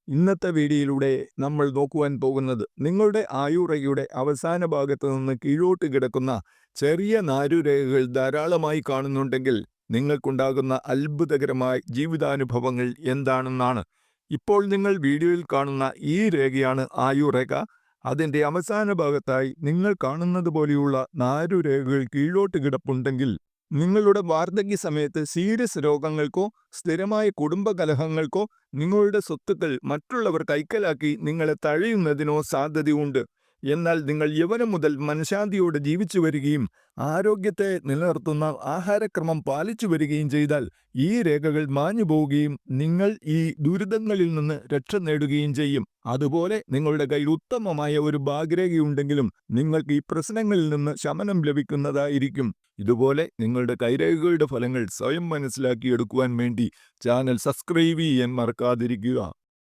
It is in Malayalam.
ഇന്നത്തെ വീഡിയോയിലൂടെ നമ്മൾ നോക്കുവാൻ പോകുന്നത് നിങ്ങളുടെ ആയുറയുടെ അവസാന ഭാഗത്ത് നിന്ന് കീഴോട്ട് കിടക്കുന്ന ചെറിയ നാരുരേഖകൾ ധാരാളമായി കാണുന്നുണ്ടെങ്കിൽ നിങ്ങൾക്കുണ്ടാകുന്ന അത്ഭുതകരമായ ജീവിതാനുഭവങ്ങൾ എന്താണെന്നാണ്. ഇപ്പോൾ നിങ്ങൾ വീഡിയോയിൽ കാണുന്ന ഈ രേഖയാണ് ആയുരേഖ. അതിൻ്റെ അവസാന ഭാഗത്തായി നിങ്ങൾ കാണുന്നത് പോലെയുള്ള നാരുരേഖകൾ കീഴോട്ട് കിടപ്പുണ്ടെങ്കിൽ നിങ്ങളുടെ വാർദ്ധക്യ സമയത്ത് സീരിയസ് രോഗങ്ങൾക്കോ സ്ഥിരമായ കുടുംബകലഹങ്ങൾക്കോ നിങ്ങളുടെ സ്വത്തുക്കൾ മറ്റുള്ളവർ കൈക്കലാക്കി നിങ്ങളെ തഴയുന്നതിനോ സാധ്യതയുണ്ട്. എന്നാൽ നിങ്ങൾ യൗവനം മുതൽ മനഃശാന്തിയോടെ ജീവിച്ചു വരികയും ആരോഗ്യത്തെ നിലനിർത്തുന്ന ആഹാരക്രമം പാലിച്ചു വരികയും ചെയ്താൽ ഈ രേഖകൾ മാഞ്ഞു പോവുകയും നിങ്ങൾ ഈ ദുരിതങ്ങളിൽ നിന്ന് രക്ഷ നേടുകയും ചെയ്യും. അതുപോലെ നിങ്ങളുടെ കയ്യിൽ ഉത്തമമായ ഒരു ഭാഗ്യരേഖയുണ്ടെങ്കിലും നിങ്ങൾക്ക് ഈ പ്രശ്നങ്ങളിൽ നിന്ന് ശമനം ലഭിക്കുന്നതായിരിക്കും. ഇതുപോലെ നിങ്ങളുടെ കൈരേഖകളുടെ ഫലങ്ങൾ സ്വയം മനസ്സിലാക്കിയെടുക്കുവാൻ വേണ്ടി ചാനൽ സബ്സ്ക്രൈബ് ചെയ്യാൻ മറക്കാതിരിക്കുക.